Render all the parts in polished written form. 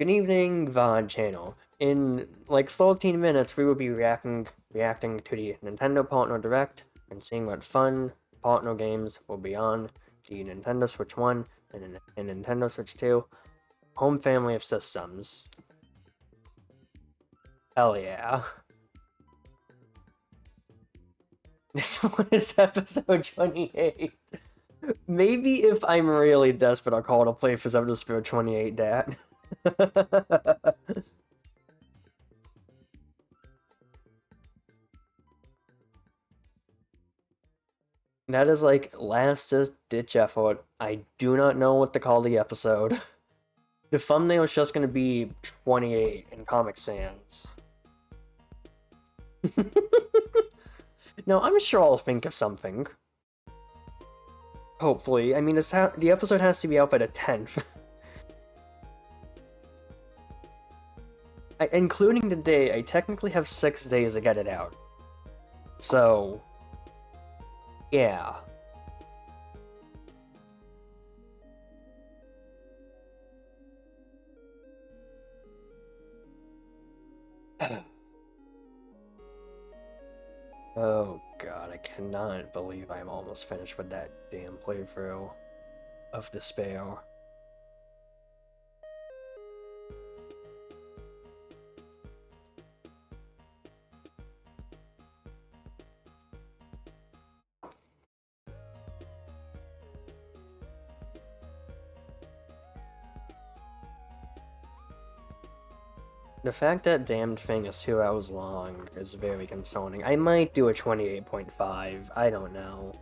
Good evening, VOD channel. In like 14 minutes, we will be reacting to the Nintendo Partner Direct and seeing what fun partner games will be on the Nintendo Switch 1 and Nintendo Switch 2 home family of systems. Hell yeah. This one is episode 28. Maybe if I'm really desperate, I'll call it a play for episode 28, Dad. That is like last ditch effort. I do not know what to call the episode. The thumbnail is just gonna be 28 in Comic Sans. No, I'm sure I'll think of something. Hopefully. I mean, the episode has to be out by the 10th. Including the day, I technically have 6 days to get it out. So, yeah. Oh god, I cannot believe I'm almost finished with that damn playthrough of Despair. The fact that damned thing is 2 hours long is very concerning. I might do a 28.5, I don't know.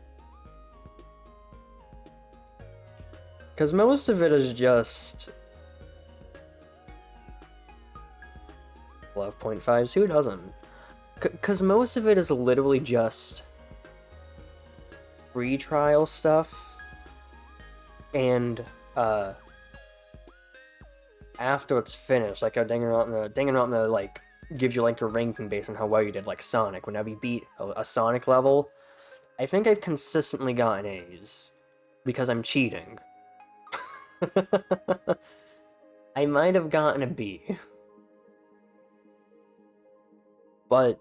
Because most of it is just 12.5s, who doesn't? Because most of it is literally just free trial stuff, and after it's finished, like Danganronpa like gives you like your ranking based on how well you did, like Sonic. Whenever you beat a Sonic level, I think I've consistently gotten A's because I'm cheating. I might have gotten a B, but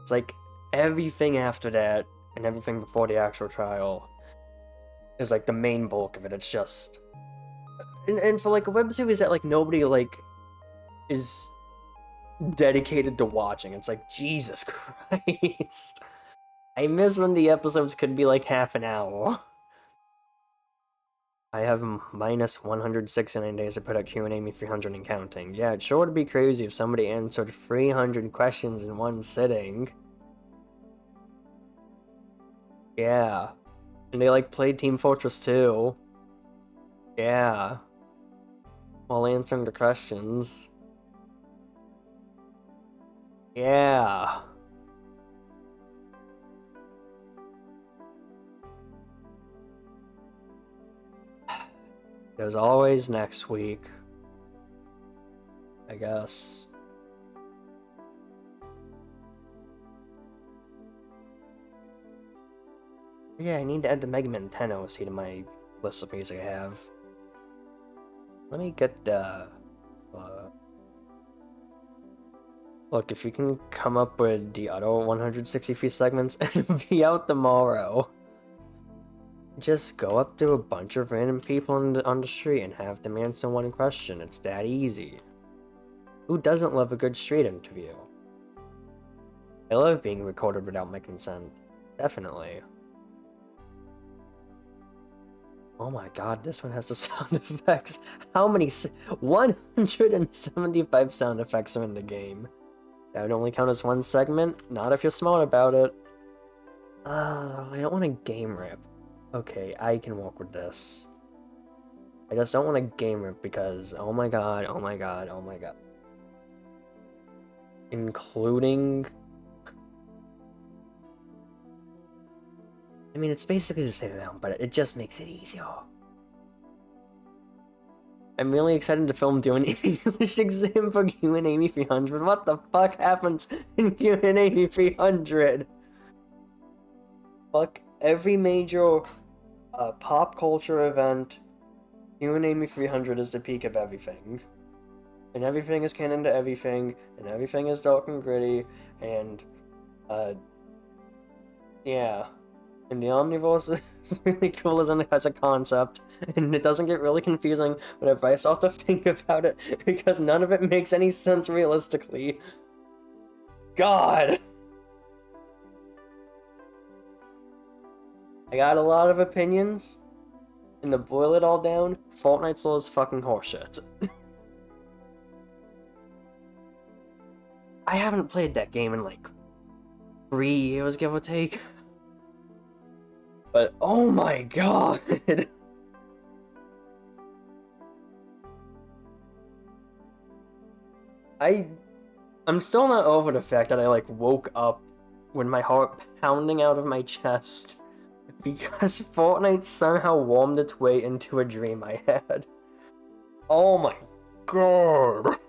it's like everything after that and everything before the actual trial is like the main bulk of it. It's just and for like a web series that like nobody like is dedicated to watching, it's like Jesus Christ. I miss when the episodes could be like half an hour. I have minus 169 days to put out Q&A me 300 and counting. Yeah, it sure would be crazy if somebody answered 300 questions in one sitting. Yeah. And they like played Team Fortress 2. Yeah. While answering the questions. Yeah. There's always next week, I guess. Yeah, I need to add the Mega Man 10 OST to my list of music I have. Let me get the... Look, if you can come up with the other 163 segments, it'll be out tomorrow. Just go up to a bunch of random people on the street and have them answer one question. It's that easy. Who doesn't love a good street interview? I love being recorded without my consent. Definitely. Oh my god, this one has the sound effects. How many? 175 sound effects are in the game. That would only count as one segment? Not if you're smart about it. I don't want a game rip. Okay, I can work with this. I just don't want a game rip because, oh my god, oh my god, oh my god. Including... I mean, it's basically the same amount, but it just makes it easier. I'm really excited to film doing an English exam for Q&A 300. What the fuck happens in Q&A 300? Fuck every major a pop culture event. Human Amy 300 is the peak of everything. And everything is canon to everything, and everything is dark and gritty, and, yeah. And the Omniverse is really cool as a concept, and it doesn't get really confusing whenever I start to think about it, because none of it makes any sense realistically. God! I got a lot of opinions, and to boil it all down, Fortnite's lore is fucking horseshit. I haven't played that game in like 3 years, give or take. But oh my god! I'm still not over the fact that I like woke up with my heart pounding out of my chest because Fortnite somehow warmed its way into a dream I had. Oh my god!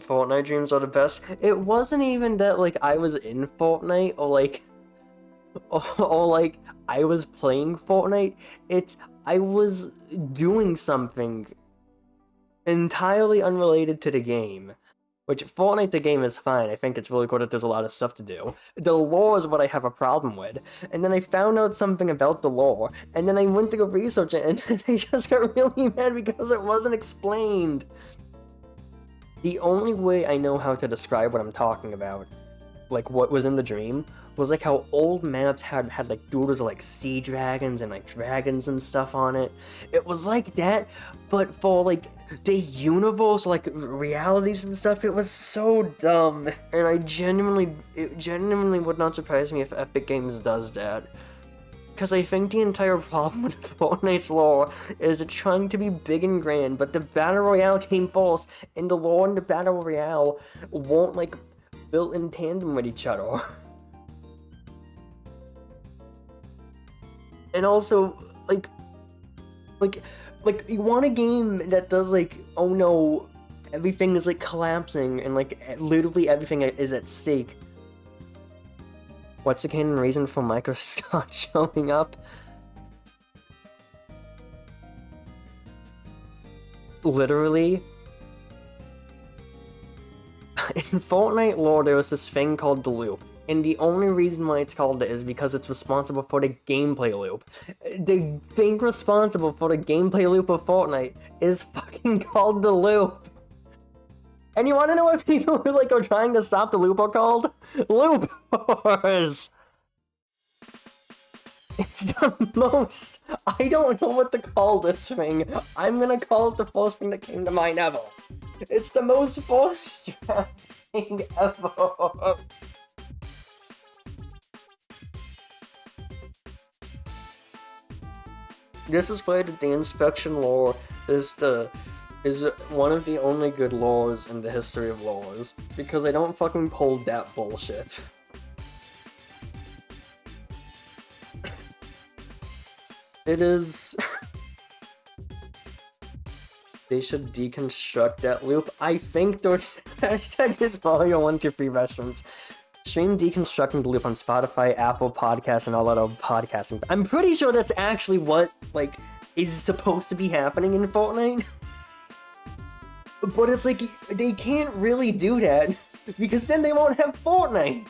Fortnite dreams are the best. It wasn't even that like I was in Fortnite or like or like I was playing Fortnite. It's I was doing something entirely unrelated to the game. Which Fortnite the game is fine. I think it's really cool that there's a lot of stuff to do. The lore is what I have a problem with. And then I found out something about the lore, and then I went to go research it, and I just got really mad because it wasn't explained. The only way I know how to describe what I'm talking about, like what was in the dream, was like how old maps had like doodles of like sea dragons and like dragons and stuff on it. It was like that, but for like the universe, like realities and stuff. It was so dumb, and it genuinely would not surprise me if Epic Games does that. Because I think the entire problem with Fortnite's lore is it's trying to be big and grand, but the Battle Royale came first, and the lore and the Battle Royale won't, like, built in tandem with each other. And also, like, you want a game that does, like, oh no, everything is, like, collapsing, and, like, literally everything is at stake. What's the canon reason for Michael Scott showing up? Literally, in Fortnite lore, there was this thing called the loop, and the only reason why it's called it is because it's responsible for the gameplay loop. The thing responsible for the gameplay loop of Fortnite is fucking called the loop. And you want to know what people who like are trying to stop the loop are called? Loopers! It's the most... I don't know what to call this thing. I'm gonna call it the first thing that came to mind ever. It's the most forced thing ever. This is why the inspection lore is one of the only good lores in the history of lores, because I don't fucking pull that bullshit. It is... They should deconstruct that loop. I think the hashtag is Mario123 restaurants. Stream deconstructing the loop on Spotify, Apple Podcasts, and all other podcasting. I'm pretty sure that's actually what, like, is supposed to be happening in Fortnite. But it's like, they can't really do that, because then they won't have Fortnite.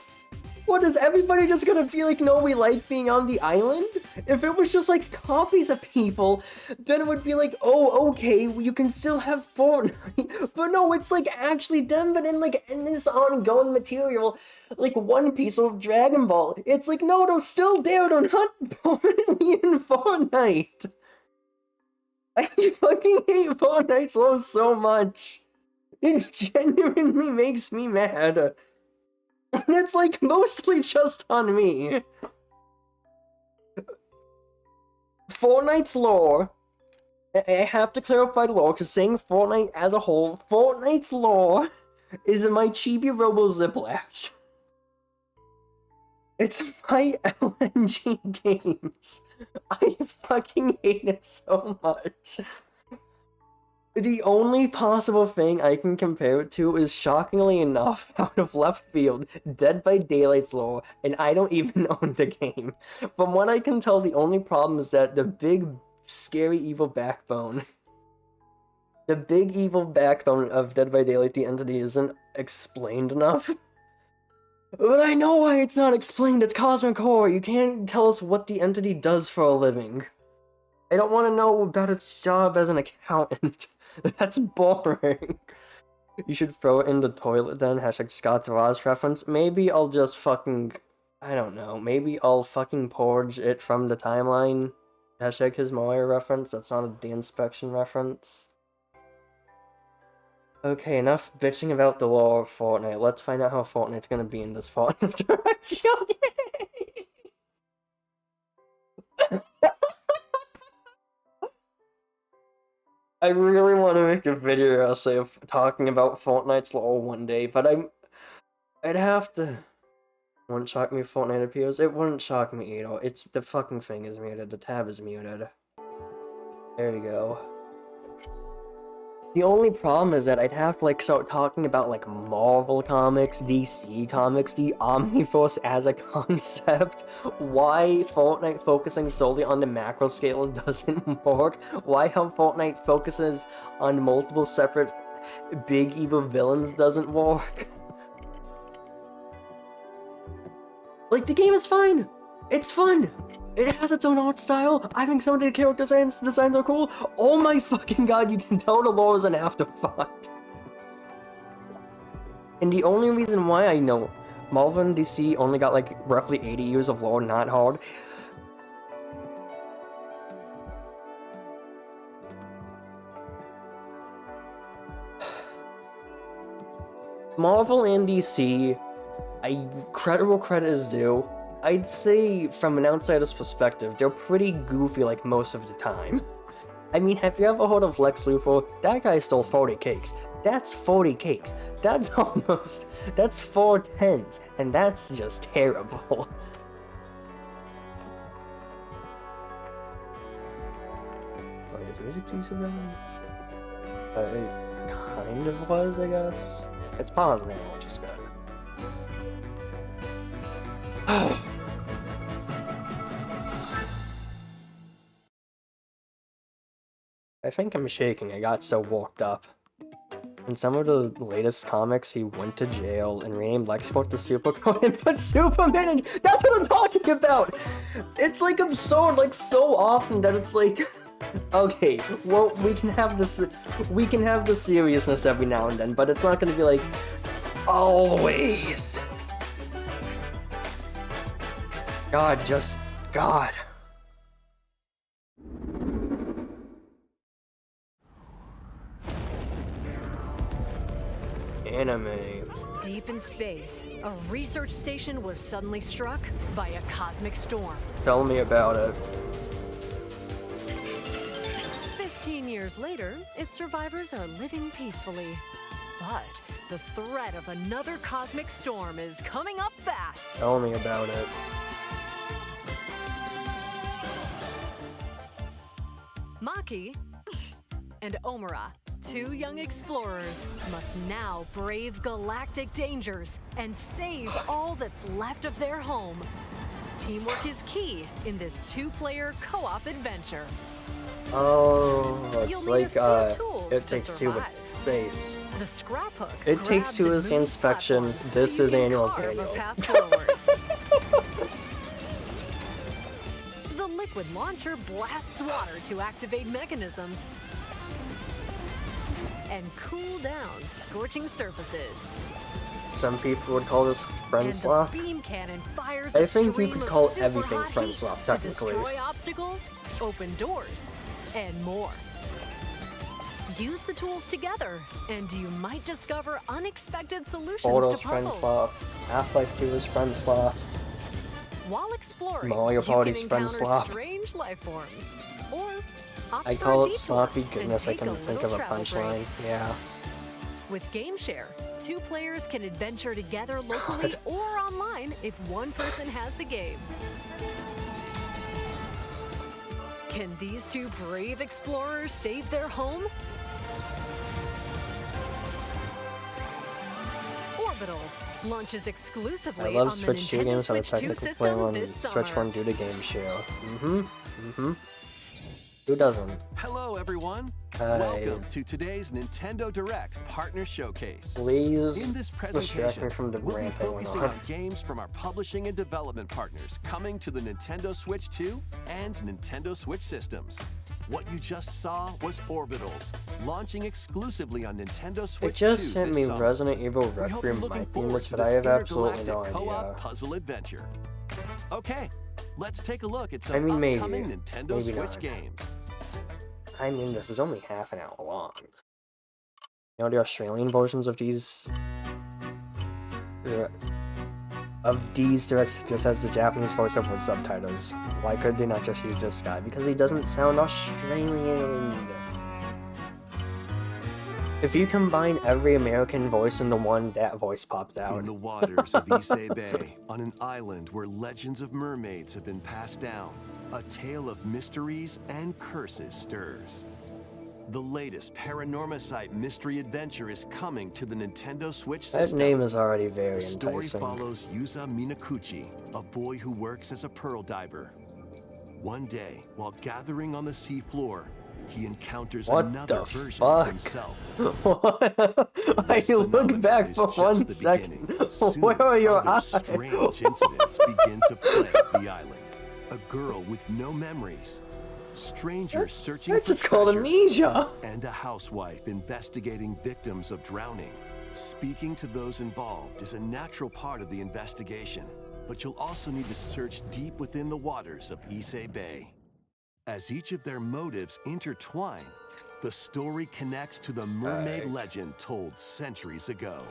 What, is everybody just gonna be like, no, we like being on the island? If it was just like copies of people, then it would be like, oh, okay, well, you can still have Fortnite. But no, it's like actually them, but in like in this ongoing material, like One Piece or Dragon Ball. It's like, no, they're still there, they're not permanently in Fortnite. I fucking hate Fortnite so much. It genuinely makes me mad. And it's like mostly just on me. Fortnite's lore, I have to clarify the lore, because saying Fortnite as a whole, Fortnite's lore is in my Chibi Robo Ziplash. It's my LNG games. I fucking hate it so much. The only possible thing I can compare it to is, shockingly enough, out of left field, Dead by Daylight's lore, and I don't even own the game. From what I can tell, the only problem is that the big, scary, evil backbone of Dead by Daylight, the entity, isn't explained enough. But I know why it's not explained. It's Cosmic Horror. You can't tell us what the entity does for a living. I don't want to know about its job as an accountant. That's boring. You should throw it in the toilet then, hashtag Scott Ross reference. Maybe I'll just fucking, I don't know, maybe I'll fucking porge it from the timeline. Hashtag his Moya reference, that's not a de-inspection reference. Okay, enough bitching about the lore of Fortnite. Let's find out how Fortnite's gonna be in this Fortnite direction. I really want to make a video essay of talking about Fortnite's lore one day, but I'd have to... Wouldn't shock me if Fortnite appears. It wouldn't shock me either. It's... the fucking thing is muted. The tab is muted. There you go. The only problem is that I'd have to, like, start talking about, like, Marvel comics, DC comics, the Omniverse as a concept, why Fortnite focusing solely on the macro scale doesn't work, why how Fortnite focuses on multiple separate big evil villains doesn't work. Like, the game is fine! It's fun! It has its own art style. I think some of the character designs are cool. Oh my fucking god, you can tell the lore is an afterthought. And the only reason why I know Marvel and DC only got like roughly 80 years of lore not hard. Marvel and DC, credit where credit is due. I'd say, from an outsider's perspective, they're pretty goofy like most of the time. I mean, have you ever heard of Lex Luthor? That guy stole 40 cakes. That's 40 cakes. That's almost... that's 4 tens, and that's just terrible. Wait, is music decent now? It kind of was, I guess. It's paused now, which is good. I think I'm shaking, I got so worked up. In some of the latest comics, he went to jail and renamed LexCorp to Supercorp and put Superman in. That's what I'm talking about! It's like absurd, like so often that it's like... Okay, well, we can have the seriousness every now and then, but it's not gonna be like... always! God, just... God. Anime. Deep in space, a research station was suddenly struck by a cosmic storm. Tell me about it. 15 years later, its survivors are living peacefully. But the threat of another cosmic storm is coming up fast. Tell me about it. Maki and Omura, two young explorers, must now brave galactic dangers and save all that's left of their home. Teamwork is key in this two-player co-op adventure. Oh, it's like, It Takes Two with survive. space. The scrap hook. It Takes Two is the inspection. This is AnnualDaniel. The liquid launcher blasts water to activate mechanisms and cool down scorching surfaces. Some people would call this friend And slop. the beam cannon fires I a think you stream could of call super everything hot friend heat slop, to technically. destroy obstacles, open doors, and more. Use the tools together, and you might discover unexpected solutions Portal's to friend puzzles. slop. Half-Life 2 is friend slop. While exploring, Mario you Party's can friend encounter slop. strange life forms, or opt I for call a it detour sloppy and goodness, I take couldn't think of little a travel punchline. break. Yeah. With GameShare, two players can adventure together locally or online if one person has the game. Can these two brave explorers save their home? Orbitals launches I exclusively love on the Switch 2 Nintendo games, so I Switch 2 technically play system on this Switch summer. 1 due to Game Show. Who doesn't? Hello, everyone. Hi. Welcome to today's Nintendo Direct Partner Showcase. Please In this distract presentation, me from the we'll be rant I went focusing on. on games from our publishing and development partners coming to the Nintendo Switch 2 and Nintendo Switch systems. What you just saw was Orbitals, launching exclusively on Nintendo Switch 2 It just sent this me summer. Resident Evil We hope you're Requiem looking might be forward this, to but I this have absolutely no intergalactic co-op idea. puzzle adventure. Okay, let's take a look at some I mean, maybe. upcoming Nintendo Maybe Switch not. games. I mean, this is only half an hour long. You know, the Australian versions of these directs just has the Japanese voiceover with subtitles. Why could they not just use this guy? Because he doesn't sound Australian. If you combine every American voice into one, that voice pops out. In the waters of Issei Bay, on an island where legends of mermaids have been passed down, a tale of mysteries and curses stirs. The latest Paranormacite mystery adventure is coming to the Nintendo Switch That system. name is already very The story enticing. follows Yuza Minakuchi, a boy who works as a pearl diver. One day, while gathering on the seafloor, he encounters What another the version fuck? of himself. I This look phenomenon back is for just 1 the second. beginning. Soon, Where are your other eyes? strange incidents begin to plague the island. A girl with no memories, strangers searching That's for just called treasure, amnesia. and a housewife investigating victims of drowning. Speaking to those involved is a natural part of the investigation, but you'll also need to search deep within the waters of Issei Bay. As each of their motives intertwine, the story connects to the mermaid legend told centuries ago.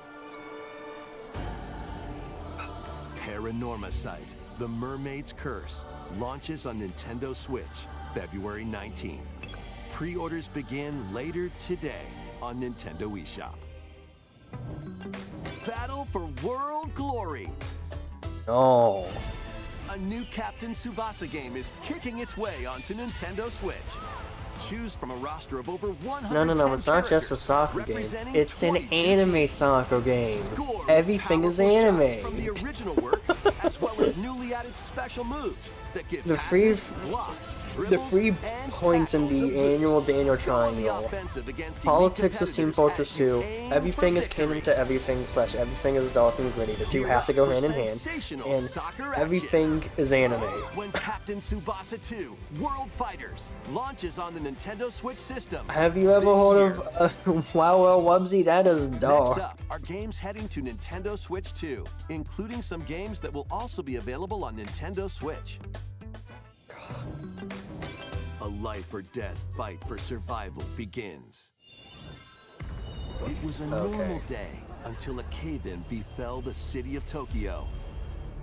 Paranormacite, The Mermaid's Curse, launches on Nintendo Switch February 19th. Pre-orders begin later today on Nintendo eShop. Battle for World Glory! No. A new Captain Tsubasa game is kicking its way onto Nintendo Switch. Choose from a roster of over 100. No, it's not just a soccer game. It's an 22 anime teams. soccer game. Score Everything is powerful shots anime. from the original work, as well as newly added special moves that give The free- passes, blocks, The dribbles, free and points in tackles the of boost. AnnualDaniel Go on the triangle. offensive against Politics elite is Team competitors Fortress as you 2. aim Everything for is canon victory. to everything / everything is dark and gritty. The two Gear have to up go for hand in hand. sensational And soccer action. everything is anime. When Captain Tsubasa 2 World Fighters launches on the Nintendo Switch system. Have you ever heard of Wow Wow Wubsy? That is Next dark. up are games heading to Nintendo Switch 2, including some games that will also be available on Nintendo Switch. A life or death fight for survival begins. It was a normal day until a cave-in befell the city of Tokyo.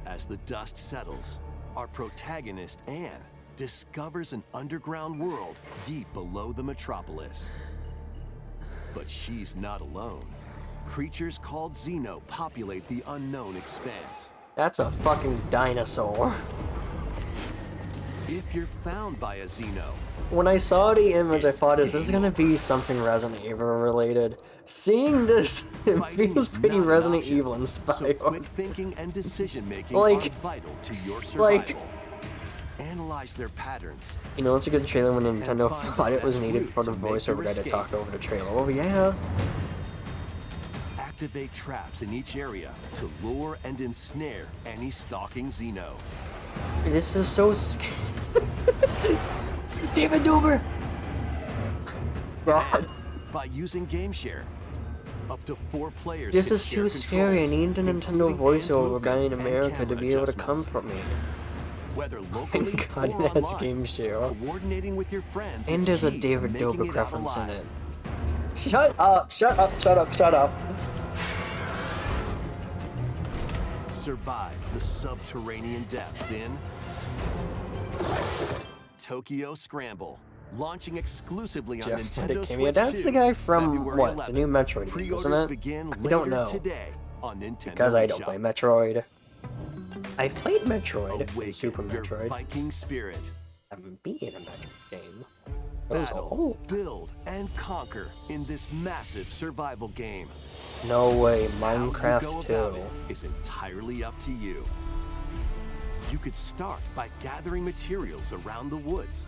As the dust settles, our protagonist, Anne, discovers an underground world deep below the metropolis. But she's not alone. Creatures called Xeno populate the unknown expanse. That's a fucking dinosaur. If you're found by a Xeno, When I saw the image, I It's thought, is this game gonna over. be something Resident Evil related? Seeing this, it fighting feels is pretty not an Resident option. Evil So inspired. quick thinking and decision-making Like- are vital to your survival. like- Analyze their patterns. You know, it's a good trailer when Nintendo find the thought it was best needed route for the to make voiceover your guy to escape. talk over the trailer. Oh yeah. Activate traps in each area to lure and ensnare any stalking Xeno. This is so scary. David Duber! God. By using Game Share, up to 4 players This can is share too scary. I controls, need the Nintendo including Anne's voiceover guy in movement and America to camera be able to adjustments. comfort me. Whether locally God, or it has online, Game Share. coordinating with your friends And is there's a key to David making Dobrik it out reference in alive. it. Shut up, shut up, shut up, shut up. Survive the subterranean depths in Tokyo Scramble, launching exclusively on Jeff Nintendo Cameo. Switch That's 2, the guy from February what? 11th. The new Metroid game, Pre-orders isn't it? begin I don't later know. today on Nintendo Because I don't eShop. play Metroid. I've played Metroid, Awaken Super your Metroid. Viking spirit. I haven't beaten a Metroid game. battle, old. build, and conquer in this massive survival game. No way, How you go Minecraft about 2. it is entirely up to you. You could start by gathering materials around the woods.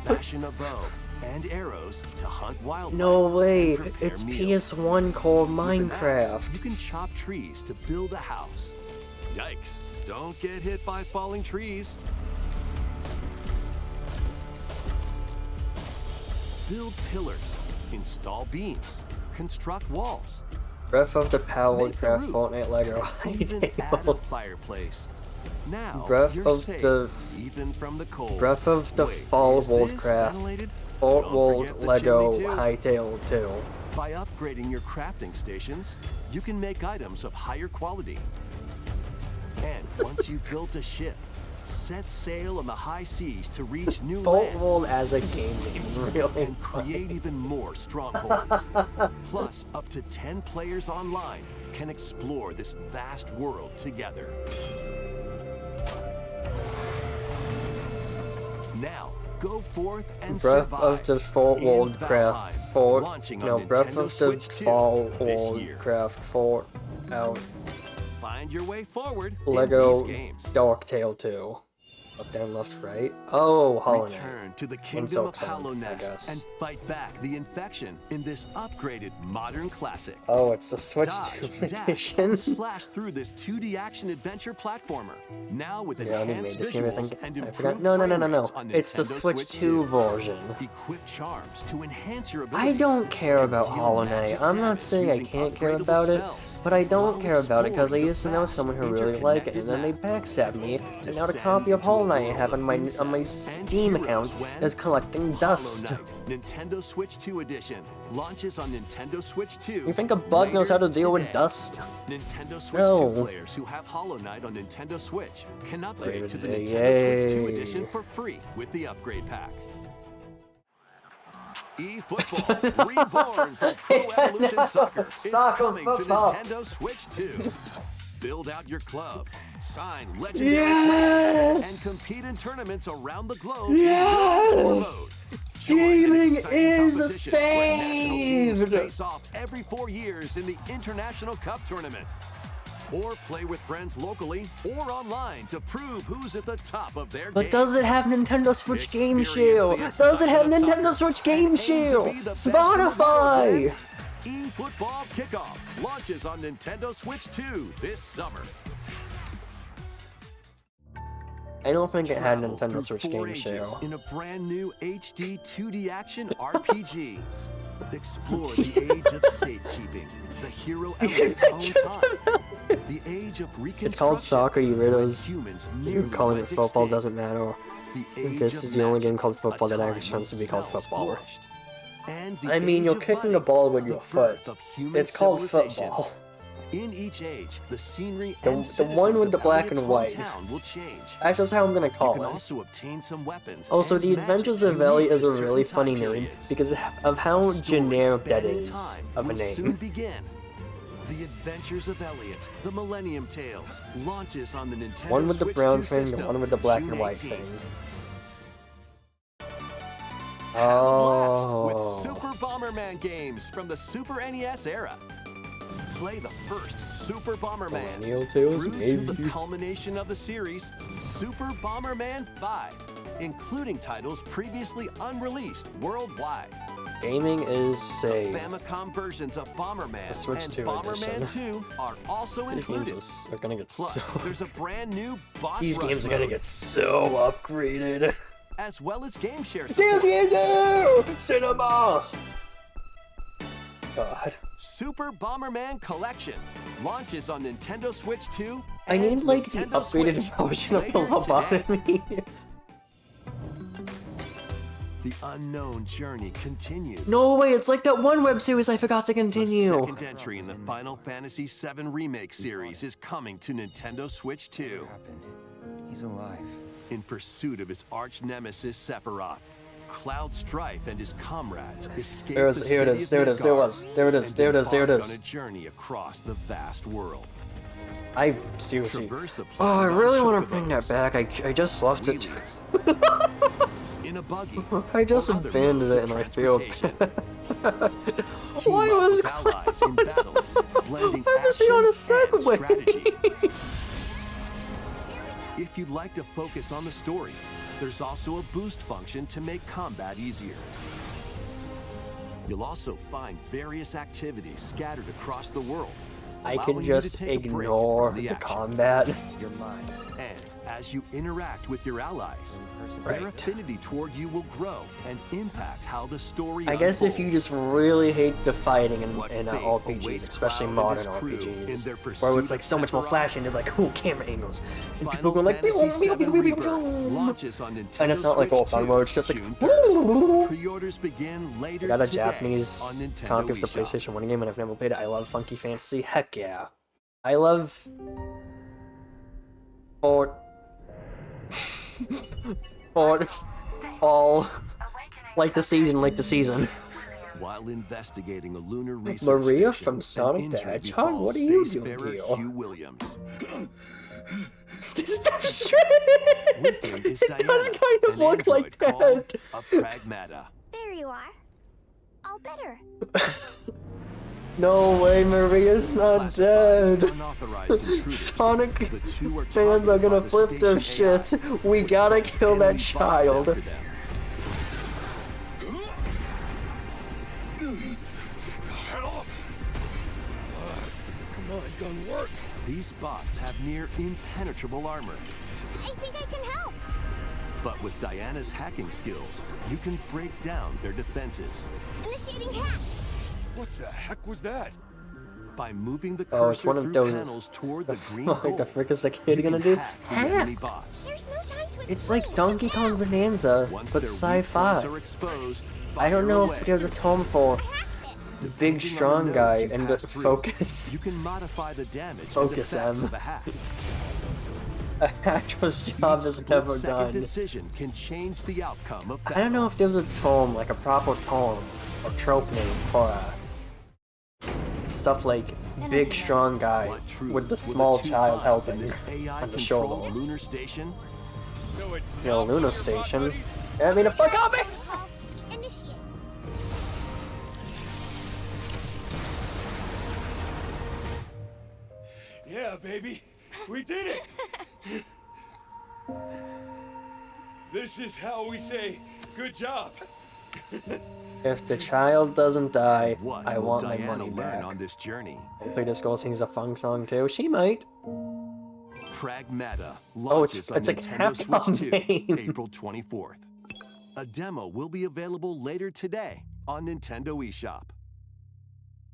Fashion a bow and arrows to hunt wildlife. No way, and prepare it's meals. PS1 called With an axe, Minecraft. you can chop trees to build a house. Yikes, don't get hit by falling trees. Build pillars, install beams, construct walls. Breath of the Wild Make the Craft roof, Fortnite Lego and even add a table. fireplace. Now Breath you're of safe, the- even from the cold. Breath of the Wait, Fall is World this Craft ventilated? Fort Don't World forget the Lego chimney, too. Hightail 2. By upgrading your crafting stations, you can make items of higher quality. And once you've built a ship, set sail on the high seas to reach new Fort lands. World as a game is really And create even more strongholds. Plus, up to 10 players online can explore this vast world together. Now, go forth and Breath survive of the Fort in World Valheim, Craft Fort. launching No, on Breath Nintendo of the Switch 2 Fall this World year. Craft Fort out Find your way forward Lego in these games. Darktail 2. Up, down, left, right. Oh, Hollow Knight. Return to the And kingdom of Silk Song, Hollow I Nest guess. and fight back the infection in this upgraded modern classic. Oh, it's the Switch Dodge, 2 dash, edition. and slash through this 2D action adventure platformer. Now with Yeah, I already made enhanced this game, I visuals think. and I forgot. improved No. frame rates on It's the Nintendo Switch 2 version. Equip charms to enhance your I abilities. don't care and about deal Hollow magic Knight. I'm not damage saying I using can't care upgradable about it, spells but I don't while care about it because I exploring used to the know vast, someone who really liked it, and then they interconnected backstabbed me, and now the copy of Hollow Knight I have on my Steam account is collecting dust. Hollow Knight, Nintendo Switch 2 edition launches on Nintendo Switch 2. You think a bug knows how to deal with today. dust? Nintendo Switch No. 2 players who have Hollow Knight on Nintendo Switch can upgrade to the Yay. Nintendo Switch 2 edition for free with the upgrade pack. eFootball, reborn from Pro Evolution Soccer, is Soccer coming football. to Nintendo Switch 2. Build out your club, sign legendary Yes! players, and compete in tournaments around the globe. Yes! in real-time mode. Join an Gaming exciting is competition where national teams saved! face off every 4 years in the International Cup Tournament. Or play with friends locally or online to prove who's at the top of their But game. does it have Nintendo Switch Game Experience Shield? the Does it have excitement of Nintendo soccer Switch Game and aim to Shield? be the best in the world Spotify! with eFootball Kickoff launches on Nintendo Switch 2 this summer. I don't think it had Travel Nintendo through Switch 4 Game ages Shield. in a brand new HD 2D action RPG. Explore the age of safekeeping, the hero at its own time. The age of reconstruction. It's called soccer, you when weirdos. humans You nearly calling it went football extinct. doesn't matter. The age This of is the only magic, game called football a that time actually wants to when be called spells football. flourished. And the I mean, age you're of kicking a budding, ball with the your foot. birth of human It's called civilization. football. In each age, the scenery The- and the citizens one with of the black Elliot's and white. hometown will change. That's just how I'm gonna You call can it. also obtain some weapons. Also, and The magic Adventures of unique Elliot is to a really certain funny time name periods. because of how Story generic that spanning is time of a will soon name. begin. The Adventures of Elliot, the Millennium Tales, launches on the Nintendo One with the Switch brown 2 thing system, and one with the black June and white 18th. thing. Have a blast Oh. with Super Bomberman games from the Super NES era. Play the first Super Bomberman Millennial Tales, through to the maybe. culmination of the series, Super Bomberman 5, including titles previously unreleased worldwide. Gaming is saved. Famicom versions of Bomberman The Switch and 2 Bomberman edition. 2 are also These games included. are gonna get Plus, so. there's a brand new boss These rush games are gonna mode, get so upgraded. as well as game share Dance support. Game do! Cinema! God. Super Bomberman Collection launches on Nintendo Switch 2. I and need like the Nintendo upgraded Switch version of the later today. lobotomy. The unknown journey continues. No way, it's like that one web series I forgot to The continue. second entry in the Final Fantasy VII Remake series is coming to Nintendo Switch 2. Happened. He's alive. In pursuit of his arch nemesis Sephiroth, Cloud Strife and his comrades escape There it the is, here it city is, of there it is, there it Midgar was, there it is, and there it is, there it embark is. on a journey across the vast world. I seriously. Traverse the Oh, I planet really on want to bring that chocobos, back. I just left it. wheelies, in a buggy, I just or other abandoned modes it of and I feel. transportation. Team Why up was with allies in battles, blending Why was he action on a and Segway? strategy. If you'd like to focus on the story, there's also a boost function to make combat easier. You'll also find various activities scattered across the world. I allowing can you to just take a break ignore from the action. combat. You're mine. And as you interact with your allies, Right. their affinity toward you will grow and impact how the story I guess if you unfolds. just really hate the fighting in What fate RPGs, awaits especially Cloud modern and his crew in RPGs, their where pursuit it's like of so much more Sephiroth, flashy and there's like cool camera angles, and people Final going like, Fantasy VII Rebirth and launches on Nintendo it's not like Switch Wolf on 2, where it's just like, June 3rd. Pre-orders begin later I got a today Japanese on Nintendo copy of the eShop. PlayStation 1 game and I've never played it. I love Funky Fantasy. Heck yeah. I love... Or... or... all... like the season. While investigating a lunar research Maria station, from an Sonic the injury Hedgehog? befalls What are you doing spacefarer here? Hugh Williams. Stop straight! With him is It Diana, does kind of an look like android called that. a Pragmata. There you are. All better. No way, Maria's not Classified as dead. unauthorized intruders, Sonic the two are fans are targeted gonna by the flip their station shit. AI, We which gotta sends kill that enemy bots child. after them. Come on, gun work. These bots have near impenetrable armor, I think I can help. but with Diana's hacking skills, you can break down their defenses. Initiating hack. What the heck was that? By moving the Oh, it's cursor one of through those- panels toward the green What goal, the frick is the you kid gonna can do? hack the enemy Hack! bots. There's no time to It's explain. like Donkey Kong Bonanza, Once but their weak sci-fi. points are exposed, I don't fire know away. if there's a tome for the big Depending on strong the guy nodes you and the pass through, focus. You can modify the damage Focus and effects them. of a hack. A hacker's job Each is never split-second done. decision can change the outcome of I don't know if there was a tome, like a proper tome, or trope name for stuff like big strong guy What truths with the will small two child find in helping this on the AI-controlled shoulder. lunar station. So it's You know, not Luna your Station. buddies? I mean, fuck off me! Initiate. Yeah, baby. We did it. This is how we say good job. If the child doesn't die, What I will want my Diana money learn back. on this journey? Hopefully this girl sings a funk song too. She might. Pragmata Oh, launches on it's a Nintendo Capcom Switch 2, game. April 24th. A demo will be available later today on Nintendo eShop.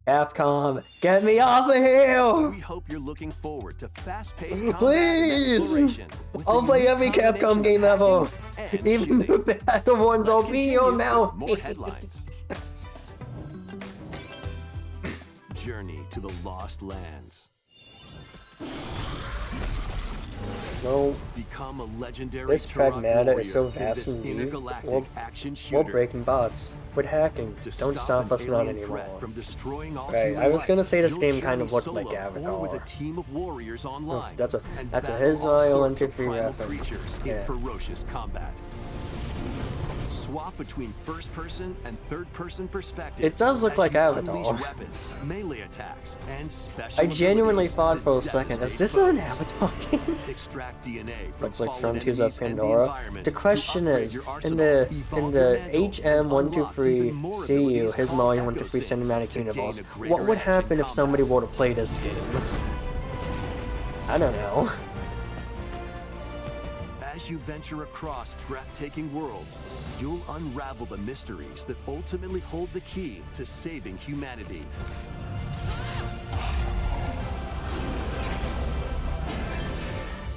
Capcom, get me off of here! We hope you're looking forward to fast-paced combat Please! and exploration. with I'll a play unique every Capcom combination game of ever. hacking and Even the shooting. bad ones, I'll Let's be continue your with mouth. more headlines. Journey to the Lost Lands. No, Become a legendary this Turok Pragmata is so warrior in vast this and deep. intergalactic We're, action we're shooter. breaking bots. Quit hacking. To Don't stop an us not alien anymore. threat from destroying all Right, human I was life, gonna say this you'll game kind of journey looked solo like Avatar. Or with a team of warriors online. That's a and that's a battle his all eye sorts on of free primal reference. creatures Yeah. in ferocious combat. Swap between first-person and third-person perspectives. It does look as like you Avatar. unleash weapons, melee attacks, and special I genuinely abilities thought to for a second, is devastate this foes. an Avatar game? Extract DNA from Looks like fallen Frontiers enemies of and the Pandora. environment The to question upgrade is, your in arsenal, the evolve your mantle, and unlock even HM123 more CU, abilities his called Mario Echo 123 Syncs Cinematic to gain Universe, a greater what would edge in happen if somebody combat. were to play this game? I don't know. As you venture across breathtaking worlds, you'll unravel the mysteries that ultimately hold the key to saving humanity.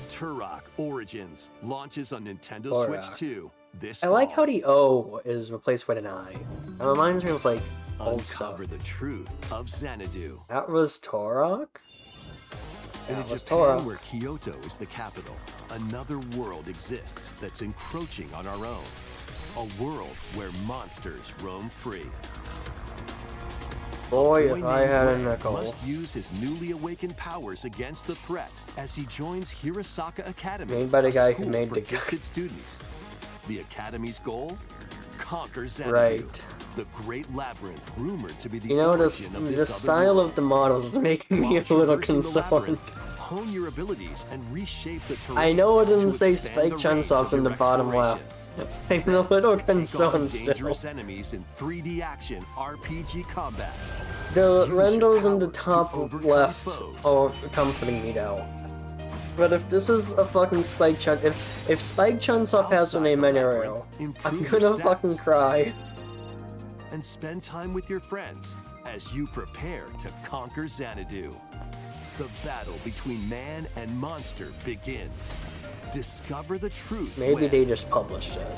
Turok Origins launches on Nintendo Switch Turok. 2 this I like how fall. the O is replaced with an I. It reminds me of like old stuff. Uncover the truth of Xanadu. That was Torok? In a That was Japan Torok. where Kyoto is the capital, another world exists that's encroaching on our own. A world where monsters roam free. Boy, boy if I had a named Red nickel. must use his newly awakened powers against the threat as he joins Hirasaka Academy, Made by the a guy who school made for the gifted students. The academy's goal? Conquer Xanadu, Right. the great labyrinth rumored to be the You know, origin the of this style other world. of the models is making me While a little traversing the concerned. labyrinth, hone your abilities and reshape the terrain. I know it doesn't to say expand Spike the range Chunsoft of in the your bottom exploration. left. I'm a little Take on concerned still. dangerous enemies in 3D action RPG combat. The Use your renders in the powers to top overcome left foes. are comforting me now. But if this is a fucking Spike Chun, if Spike Chunsoft has the Outside name the anywhere, labyrinth, I'm improve your gonna stats. fucking cry. And spend time with your friends as you prepare to conquer Xanadu. The battle between man and monster begins. Discover the truth. Maybe when they just published it.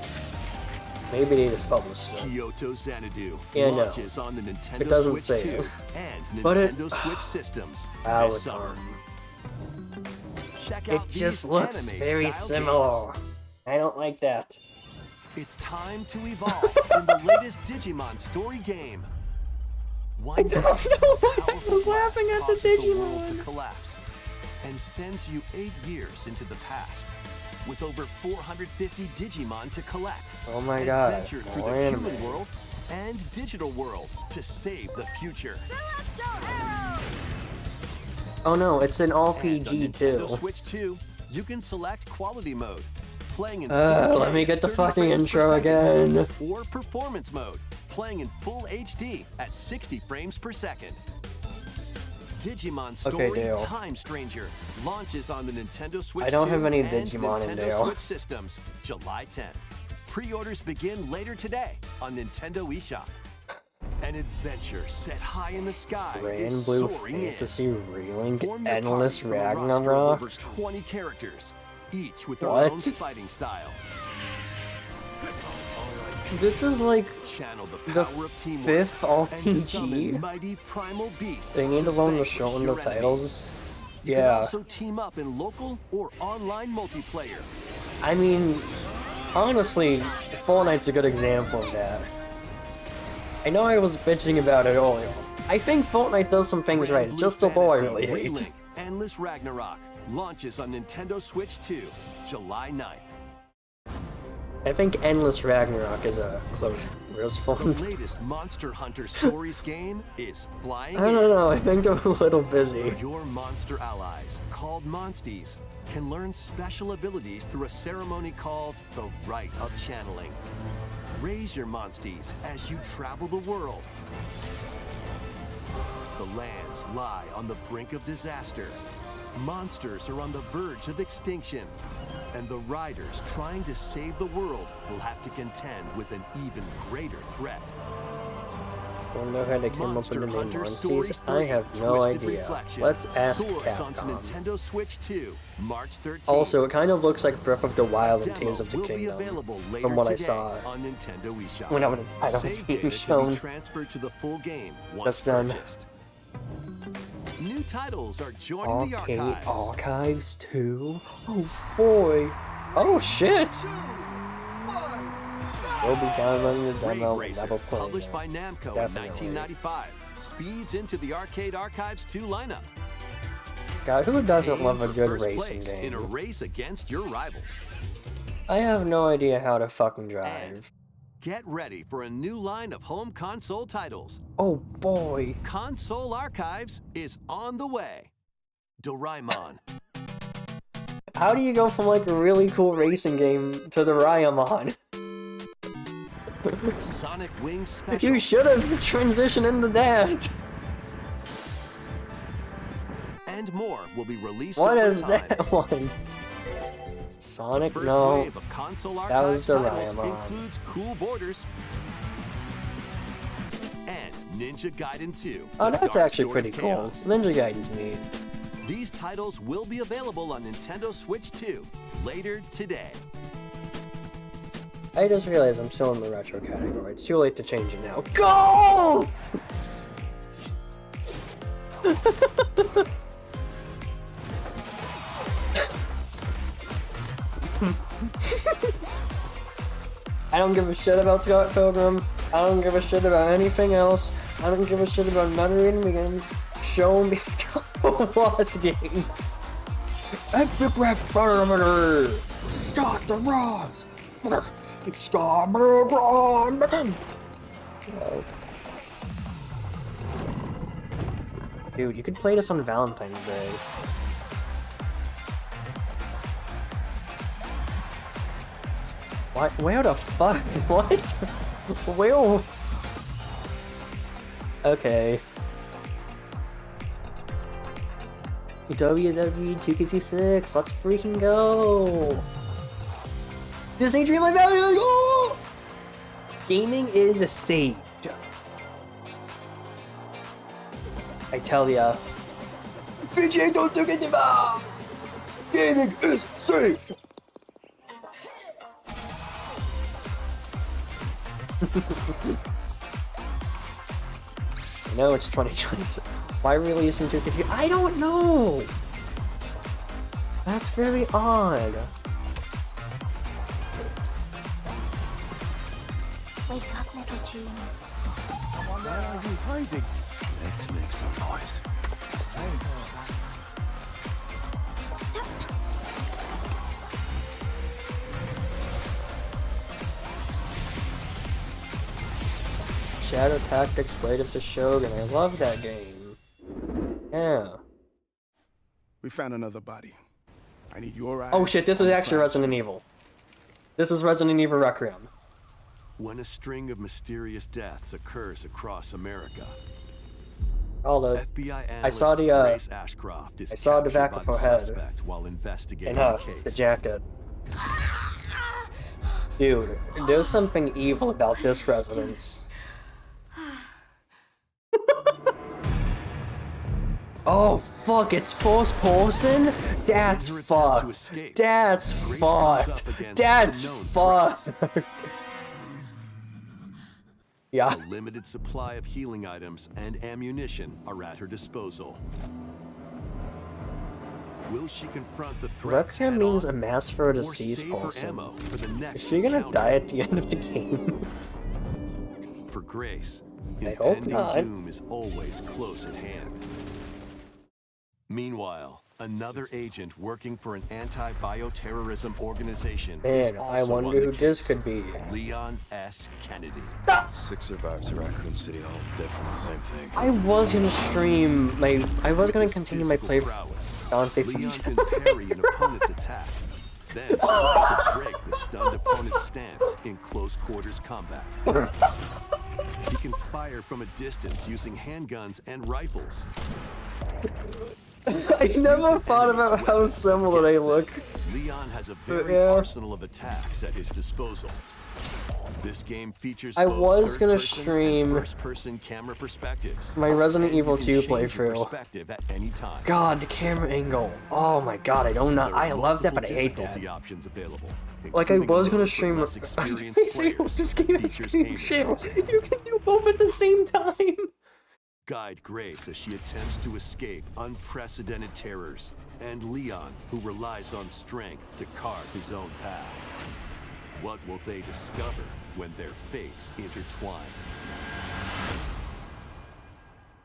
Maybe they just published it. Kyoto Xanadu Yeah, no. launches on the Nintendo It doesn't Switch say 2 it. and But it- Nintendo Switch systems Wow, this summer. Check It out just these looks anime very style similar. games. I don't like that. It's time to evolve in the latest Digimon story game. One day, don't know why I powerful was blast laughing at the causes the world Digimon. to collapse and sends you 8 years into the past with over 450 Digimon to collect. Oh my god, Adventure through more the anime. human world and digital world to save the future. Oh no, it's an And on RPG Nintendo too. Switch 2, you can select quality mode, playing in Let me get the 30 fucking frames per intro second, again. or performance mode, playing in full HD at 60 frames per second. Digimon Story Dale. Time Stranger launches on the Nintendo Switch I don't 2 have any and Digimon in Nintendo Dale. Switch systems July 10th. Pre-orders begin later today on Nintendo eShop. An adventure set high in the sky Grand is Blue soaring Fantasy in. Relink Form your Endless party from a roster of Ragnarok. over 20 characters, each with their What? own fighting style. This is like Channel the the power of teamwork fifth and summon RPG. mighty primal beasts. They need to learn to vanquish show them the your enemies. titles. You can Yeah, also team up in local or online multiplayer. I mean, honestly, Fortnite's a good example of that. I know I was bitching about it earlier. I think Fortnite does some things right, Blue just a boy I Fantasy really hate. Relink Endless Ragnarok launches on Nintendo Switch 2, July 9th. I think Endless Ragnarok is a close. Where's The phone? latest Monster Hunter Stories game is flying I don't in. know, I think they're a little busy. Your monster allies, called Monsties, can learn special abilities through a ceremony called the Rite of Channeling. Raise your Monsties as you travel the world. The lands lie on the brink of disaster. Monsters are on the verge of extinction. And the riders trying to save the world will have to contend with an even greater threat. Wonder how they came up with Monster the name Hunter Stories Monsters? 3 I have no Twisted idea. Reflection Let's ask soars onto Capcom. Nintendo Switch 2, March 13th. Also, it kind of looks like Breath of the Wild and Demo Tears of the will be Kingdom, available later from what I today saw on Nintendo eShop. whenever the title was Save being data shown. can be transferred to the full game once That's done. purchased. New titles are joining the Arcade archives. Archives 2? Oh boy. Oh shit! We'll be downloading the Rave demo and Racer, never playing published it. by Namco Definitely. in 1995, speeds into the Arcade Archives 2 lineup. God, who doesn't Aim love a for good first racing place in a game? race against your rivals. I have no idea how to fucking drive. Get ready for a new line of home console titles. Oh boy. Console Archives is on the way. Doraemon, How do you go from like a really cool racing game to the Ryamon? Sonic Wings Special, You should have transitioned into that. and more will be released What over is time. that one? Sonic? First No. wave of console That was archives titles Doraemon. includes Cool Borders and Ninja Gaiden 2. Oh, The that's Dark actually Sword pretty of cool. Chaos. Ninja Gaiden's neat. These titles will be available on Nintendo Switch 2 later today. I just realized I'm still in the retro category. It's too late to change it now. Go! I don't give a shit about Scott Pilgrim. I don't give a shit about anything else. I don't give a shit about moderating games. Show me Star Wars game. Epic Rap Feburary. Start the Ross. Star Wars. Dude, you could play this on Valentine's Day. What? Where the fuck? What? Where? Okay. WWE 2K26, let's freaking go! Disney Dreamlight Valley, let's go! Gaming is saved. I tell ya. VJ don't do it about. Gaming is saved. No, it's 2026. Why releasing 2K? I don't know. That's very odd. Wake up, little June. Why are you hiding? Let's make some noise. Shadow Tactics Blade of the Shogun. I love that game. Yeah. We found another body. I need your eyes. Oh shit, this is actually Resident Evil. This is Resident Evil Requiem. When a string of mysterious deaths occurs across America, All the FBI analyst I saw the Grace Ashcroft is I saw the captured back by of the her head. suspect while investigating and the case. the jacket. Dude, there's something evil about this residence. Oh fuck, it's first person? That's In her attempt to fucked. escape, That's Grace comes up fucked. against That's unknown fucked. Yeah. A limited supply of healing items and ammunition are at her disposal. Will she confront the threats Requiem means a head-on, mass for a or deceased save her person. ammo for the Is next she gonna encounter? die at the end of the game? For Grace, I hope impending not. doom is always close at hand. Meanwhile, another agent working for an anti-bioterrorism organization is Man, also I wonder on the who this case. could be. Leon S. Kennedy. 6 survivors of Raccoon City, all dead from the same thing. I was gonna stream my. I was gonna With his continue my physical play. prowess, Dante from Leon can parry an opponent's attack, then strike to break the stunned opponent's stance in close quarters combat. He can fire from a distance using handguns and rifles. I never Using thought enemies' about how weapons similar they against them, look. Leon has a very Yeah. arsenal of attacks at his disposal. This game features I both was gonna third-person and stream first-person camera perspectives. my Resident And you Evil can 2 change your playthrough. perspective at any time. God, the camera angle. Oh my god, I don't know. There I are love that, but I multiple hate that. difficulty options available, Like, I including a was gonna mode for stream. less experienced players This that game is features screen aim share. assist. You can do both at the same time. Guide Grace as she attempts to escape unprecedented terrors, and Leon, who relies on strength to carve his own path. What will they discover when their fates intertwine?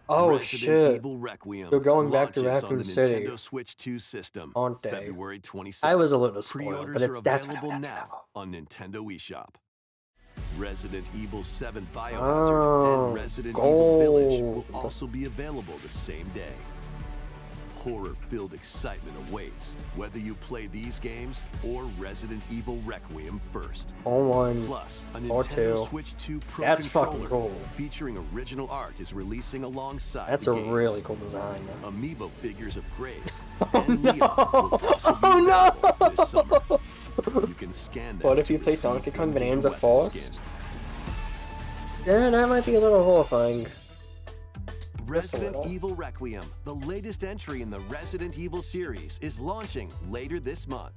Oh Resident shit. Evil Requiem They're going back to launches on Raccoon the City. Nintendo Switch 2 system, Aren't they? February 27th. I was a little spoiled, Pre-orders but are it's that's available what now on Nintendo eShop. Resident Evil 7 Biohazard Oh, and Resident Evil Village will gold. also be available the same day. Horror-filled excitement awaits, whether you play these games or Resident Evil Requiem first. All one. Plus, a Or Nintendo two. Switch 2 Pro That's controller fucking cool. featuring original art is releasing alongside That's the a games. really cool design. Amiibo figures of Grace Oh, and Leon will also be Oh, available this summer. You can scan them What if to you play receive Donkey Kong in-game Bonanza weapon first? skins. Yeah, that might be a little horrifying. Resident little. Evil Requiem, the latest entry in the Resident Evil series, is launching later this month.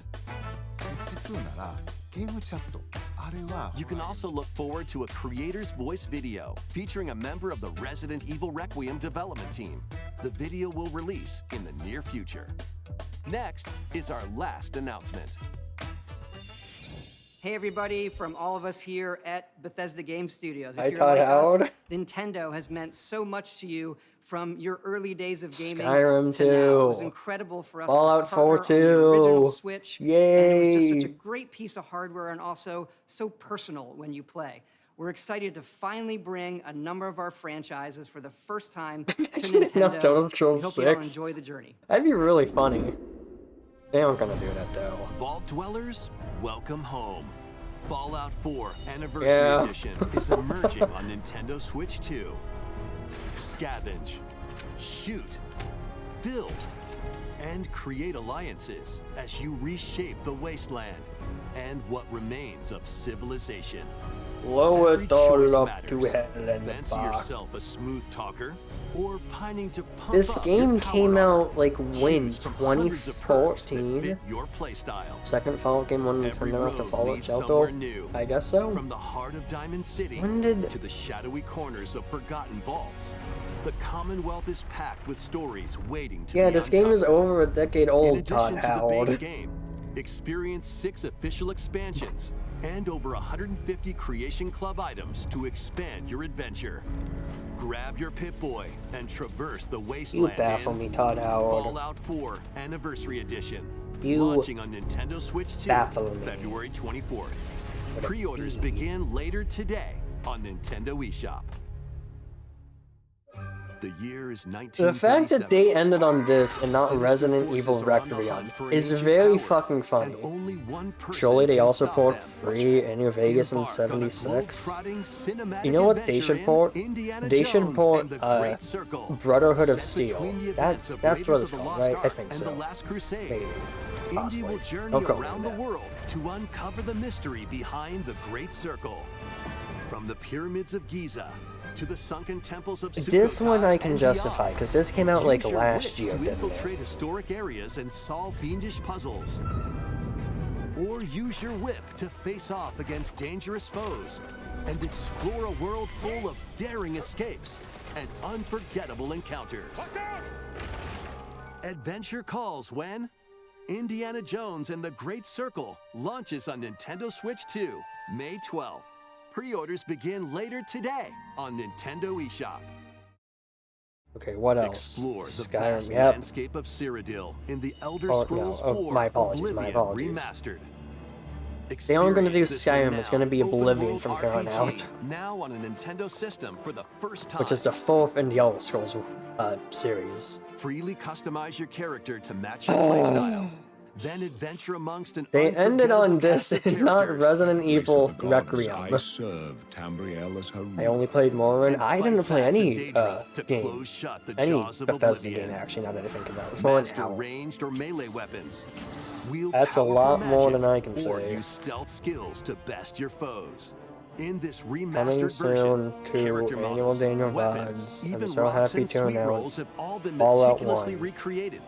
You can also look forward to a creator's voice video featuring a member of the Resident Evil Requiem development team. The video will release in the near future. Next is our last announcement. Hey everybody, from all of us here at Bethesda Game Studios. Hi, If you're Todd like Howard. us, Nintendo has meant so much to you from your early days of gaming Skyrim to now. It was 2. incredible for us Fallout to partner 4 on the original 2. Switch. Yay! And it was just such a great piece of hardware and also so personal when you play. We're excited to finally bring a number of our franchises for the first time to Nintendo. Total Troll We hope you all 6. enjoy the journey. That'd be really funny. They aren't gonna do that though. Vault Dwellers, welcome home. Fallout 4 Anniversary Edition is emerging on Nintendo Switch 2. Scavenge, shoot, build, and create alliances as you reshape the wasteland and what remains of civilization. Blow Every it all choice up matters. to hell in the Fancy box. yourself a smooth talker or pining to pump This up game your came power out like when? Choose from hundreds of perks that 2014? fit your playstyle. Second Fallout game on Every Nintendo after road Fallout leads somewhere Shelter? new. I guess so. From the heart of Diamond City When did- to the shadowy corners of forgotten vaults, the Commonwealth is packed with stories waiting to Yeah, be this game is uncovered. over a decade In old, addition Todd to the base Howard. game, experience 6 official expansions and over 150 Creation Club items to expand your adventure. Grab your Pip-Boy and traverse the You wasteland baffle in me, Todd Howard. Fallout 4 Anniversary Edition. You Launching on Nintendo Switch 2, baffle me. February 24th. What a Pre-orders bee. begin later today on Nintendo eShop. The year is 1937. The fact that they ended on this and not Sinister Resident forces Evil are on the Requiem hunt for an is ancient very power, fucking funny. and only one person Surely they can also stop port them. free New Vegas in Embark on a 76. globe-trotting cinematic You know what they adventure should in port? Indiana They should Jones port and the Great Circle, Brotherhood of set Steel. between the That, events of that's Raiders what of it's the called, Lost right? I Ark think and so. The Last Crusade. Maybe. Indy Possibly. will journey Don't quote me around on the that. world to uncover the mystery behind the Great Circle. From the pyramids of Giza to the sunken temples of This one Sukhothai I can and justify, beyond. because this came out like Use your last wits year, to didn't infiltrate it? historic areas and solve fiendish puzzles. Or use your whip to face off against dangerous foes and explore a world full of daring escapes and unforgettable encounters. Adventure calls when Indiana Jones and the Great Circle launches on Nintendo Switch 2, May 12th. Pre-orders begin later today on Nintendo eShop. Okay, what else? Explore the Skyrim, vast yep. landscape of Cyrodiil in the Elder Oh, no. Scrolls Oh, 4 my apologies, my Oblivion apologies. Remastered. They aren't gonna do Experience this one Skyrim, it's gonna be now. Open Oblivion world from here on RPG, out. Now on a Nintendo system for the first time. Which is the fourth in the Elder Scrolls series. Freely customize your character to match your playstyle. Then adventure amongst an They ended on unforgettable this cast of and not characters. Resident Evil Grace of the gods, Requiem. I serve Tamriel as her I only played Morrowind. And I fight didn't play back the any Daedra to game. close shut the Any jaws of Bethesda Oblivion. game, actually, now that I think about it. For an Master hour. ranged or melee weapons. Wield That's a powerful lot more magic, than I can or say. use stealth skills to best your foes. In this Coming remastered soon version, to character models, AnnualDaniel weapons, VODs. I'm even so rocks happy and to sweet rolls announce have all been Fallout meticulously 1. recreated.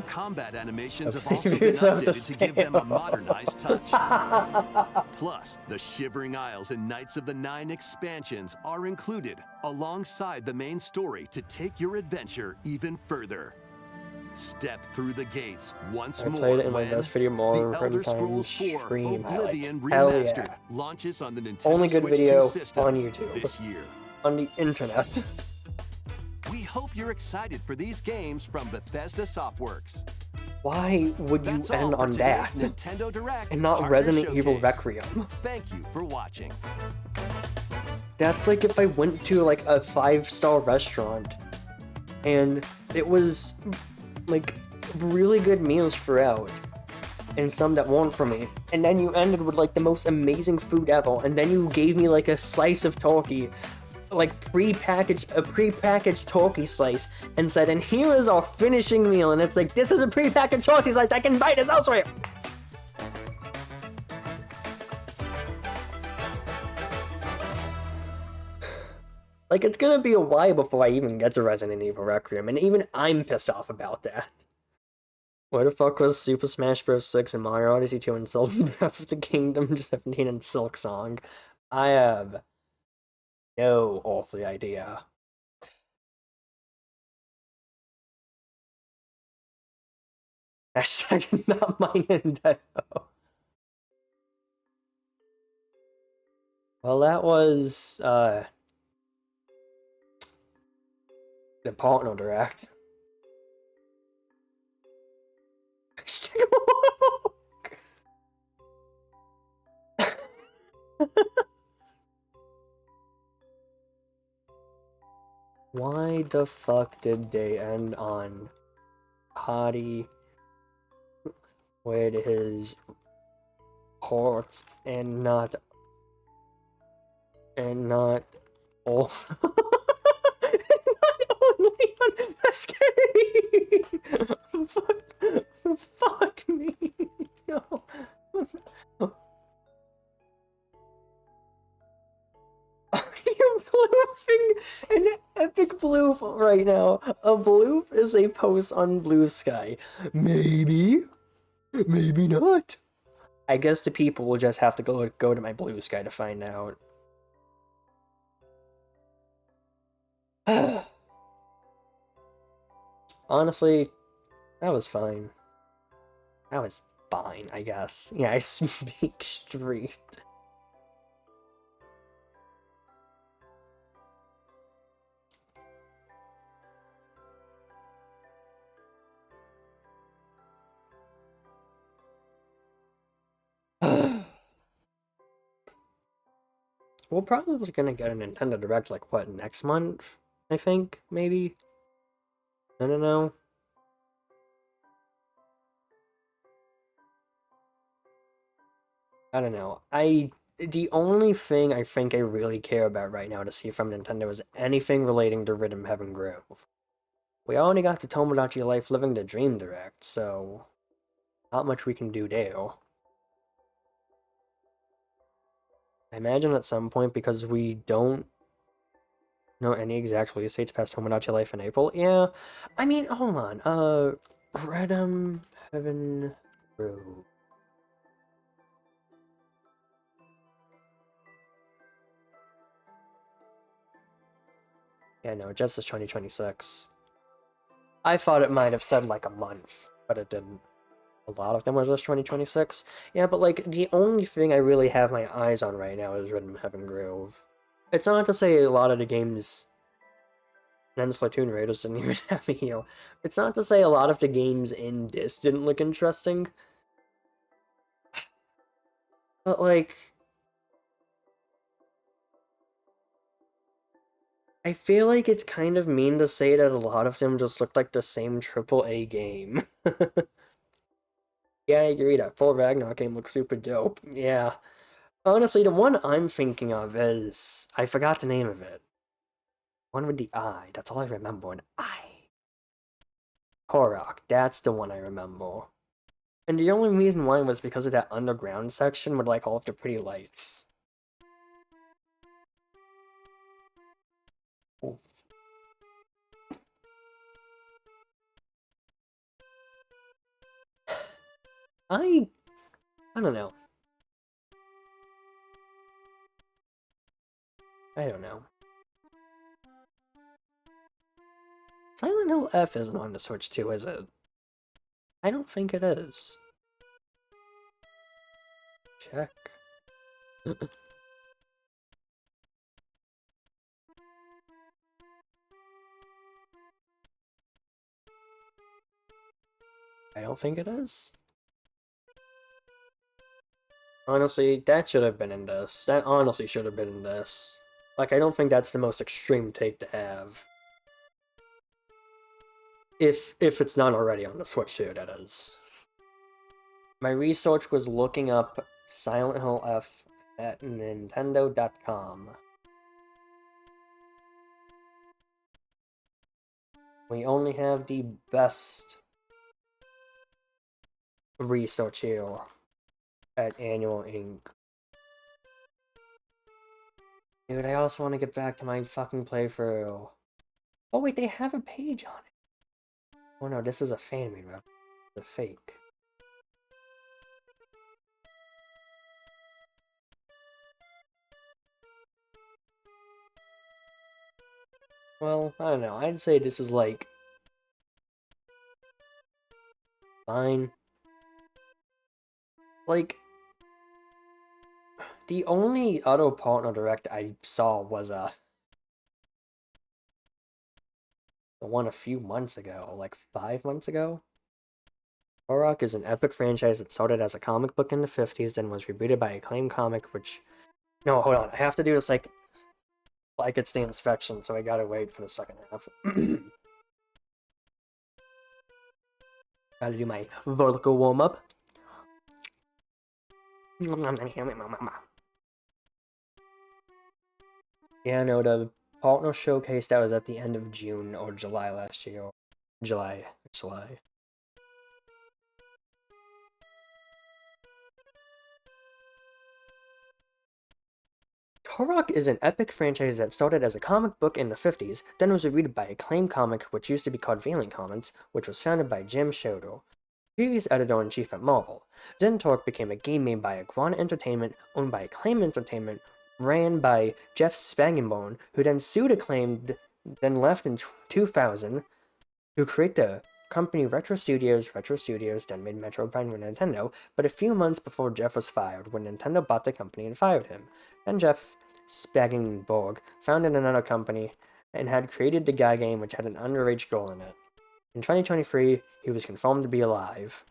Combat animations The have also been previews of the updated to give them a scale. modernized touch. Plus, the Shivering Isles and Knights of the Nine expansions are included alongside the main story to take your adventure even further. Step through the gates once I more played it in my when best video more The than Elder 30 Scrolls times 4 stream Oblivion highlight. Hell Remastered yeah. launches on the Nintendo Only good Switch video 2 system on YouTube. this year. On the internet. We hope you're excited for these games from Bethesda Softworks. Why would you That's all end for on today's that? Nintendo Direct And not Partner Resident Evil Showcase. Requiem. Thank you for watching. That's like if I went to like a 5-star restaurant and it was like really good meals throughout and some that weren't for me, and then you ended with like the most amazing food ever, and then you gave me like a slice of turkey, like a prepackaged turkey slice, and said, and here is our finishing meal, and it's like, this is a prepackaged turkey slice, I can buy this elsewhere. Like, it's gonna be a while before I even get to Resident Evil Requiem, and even I'm pissed off about that. Where the fuck was Super Smash Bros. 6 and Mario Odyssey 2 and Zelda Breath of the Kingdom 17 and Silk Song? I have no earthly idea. Hashtag not my Nintendo. Well, that was, the partner direct. Why the fuck did they end on Hottie with his hearts and not all not only on Pescary? Fuck me. No. You're bloofing an epic bloof right now. A bloof is a post on Blue Sky. Maybe. Maybe not. I guess the people will just have to go to my Blue Sky to find out. Honestly, that was fine. That was fine, I guess. Yeah, I speak straight. We're probably gonna get a Nintendo Direct, like, what, next month? I think, maybe? I don't know. I don't know. The only thing I think I really care about right now to see from Nintendo is anything relating to Rhythm Heaven Grove. We already got the Tomodachi Life Living the Dream Direct, so not much we can do there. I imagine at some point, because we don't know any exact release dates past Tomodachi Life in April. Yeah, I mean, hold on. Rhythm Heaven Grove. Yeah, no, it just says 2026. I thought it might have said like a month, but it didn't. A lot of them were just 2026. Yeah, but like, the only thing I really have my eyes on right now is Rhythm Heaven Grove. It's not to say a lot of the games, and Splatoon Raiders didn't even have a heal. It's not to say a lot of the games in this didn't look interesting. But like, I feel like it's kind of mean to say that a lot of them just looked like the same AAA game. Yeah, I agree, that full Ragnarok game looks super dope. Yeah. Honestly, the one I'm thinking of is... I forgot the name of it. One with the eye. That's all I remember, an eye. Korok, that's the one I remember. And the only reason why was because of that underground section with like all of the pretty lights. Ooh. I don't know. I don't know. Silent Hill F isn't on the Switch 2, is it? I don't think it is. Check. I don't think it is. Honestly, that should have been in this. That honestly should have been in this. Like, I don't think that's the most extreme take to have. If it's not already on the Switch 2, that is. My research was looking up Silent Hill F at Nintendo.com. We only have the best research here at Annual Inc. Dude, I also want to get back to my fucking playthrough. Oh wait, they have a page on it. Oh no, this is a fan-made web. It's a fake. Well, I don't know. I'd say this is like... fine. Like... The only other partner direct I saw was the one a few months ago, like 5 months ago. Turok is an epic franchise that started as a comic book in the 50s, then was rebooted by Acclaim Comic, which... No, hold on. I have to do this like it's the inspection, so I gotta wait for the second half. Gotta do my vertical warm-up. Yeah, no, the partner showcase that was at the end of June or July last year. July. Turok is an epic franchise that started as a comic book in the 50s, then was rebooted by Acclaim Comic, which used to be called Valiant Comics, which was founded by Jim Shooter, previous editor-in-chief at Marvel. Then Turok became a game made by Iguana Entertainment, owned by Acclaim Entertainment, ran by Jeff Spagenborn, who then sued Acclaim, then left in 2000, to create the company Retro Studios, then made Metro Prime with Nintendo, but a few months before Jeff was fired, when Nintendo bought the company and fired him. Then Jeff Spagenborg founded another company and had created the Guy game, which had an underage girl in it. In 2023, he was confirmed to be alive.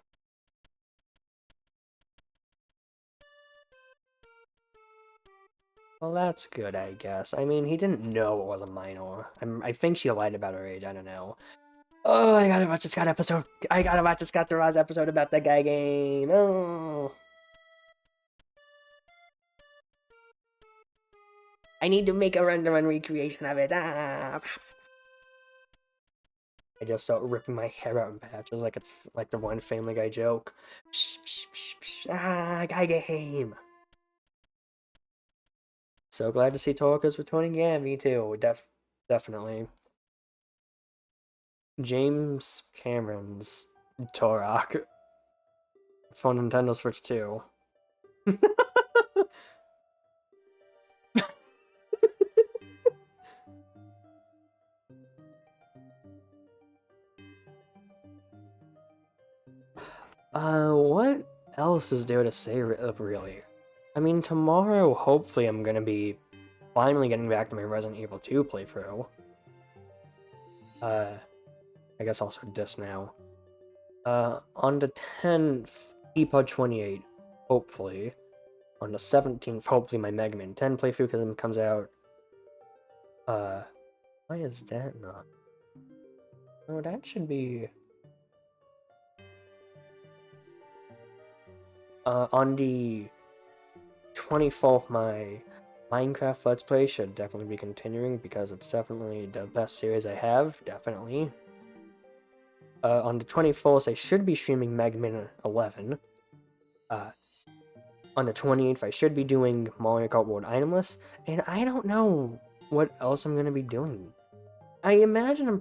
Well, that's good, I guess. I mean, he didn't know it was a minor. I think she lied about her age, I don't know. Oh, I gotta watch this Scott episode. I gotta watch the Scott Ross episode about the Guy game. Oh. I need to make a render-run recreation of it. Ah. I just start ripping my hair out in patches like it's like the one Family Guy joke. Ah, Guy game. So glad to see Torka's returning. Yeah, me too. Definitely. James Cameron's Turok for Nintendo Switch 2. What else is there to say really? I mean, tomorrow, hopefully, I'm gonna be finally getting back to my Resident Evil 2 playthrough. I guess also this now. On the 10th, EPUD 28, hopefully. On the 17th, hopefully my Mega Man 10 playthrough because it comes out. Why is that not? Oh, that should be... on the 24th, my Minecraft Let's Play should definitely be continuing because it's definitely the best series I have, definitely. On the 24th, I should be streaming Mega Man 11. On the 28th, I should be doing Mario Kart World Itemless, and I don't know what else I'm gonna be doing. I imagine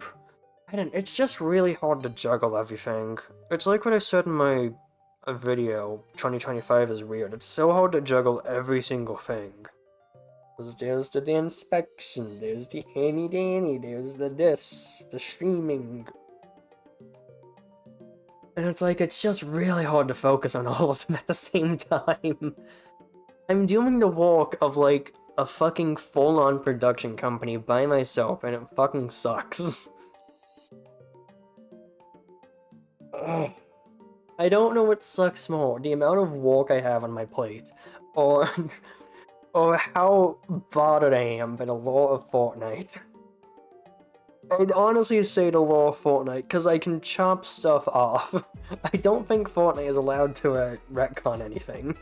it's just really hard to juggle everything. It's like what I said in my video, 2025 is weird. It's so hard to juggle every single thing. There's the inspection, there's the AnnualDaniel, there's the streaming. And it's like, it's just really hard to focus on all of them at the same time. I'm doing the work of, like, a fucking full-on production company by myself, and it fucking sucks. Ugh. I don't know what sucks more, the amount of work I have on my plate, or how bothered I am by the law of Fortnite. I'd honestly say the law of Fortnite, because I can chop stuff off. I don't think Fortnite is allowed to retcon anything.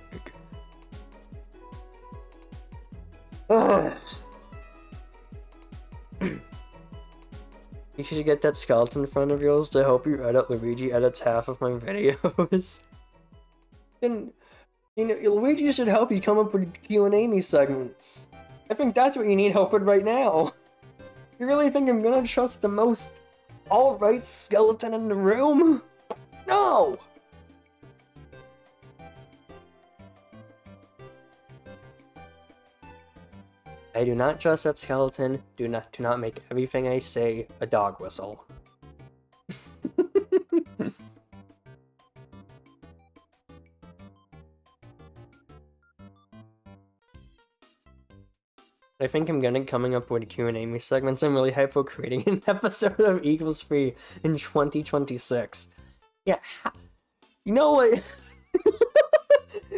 You should get that skeleton friend of yours to help you edit. Luigi edits half of my videos. And, you know, Luigi should help you come up with Q&A me segments. I think that's what you need help with right now. You really think I'm gonna trust the most alright skeleton in the room? No! I do not trust that skeleton. Do not make everything I say a dog whistle. I think I'm gonna coming up with Q&A segments. I'm really hyped for creating an episode of Equals Free in 2026. Yeah, you know what?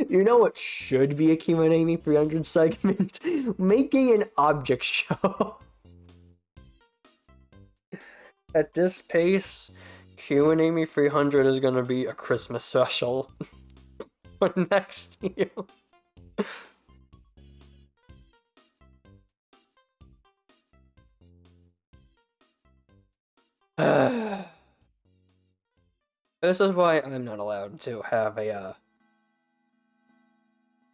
You know what should be a Q&A 300 segment? Making an object show. At this pace, Q&A 300 is gonna be a Christmas special for next year. This is why I'm not allowed to have a,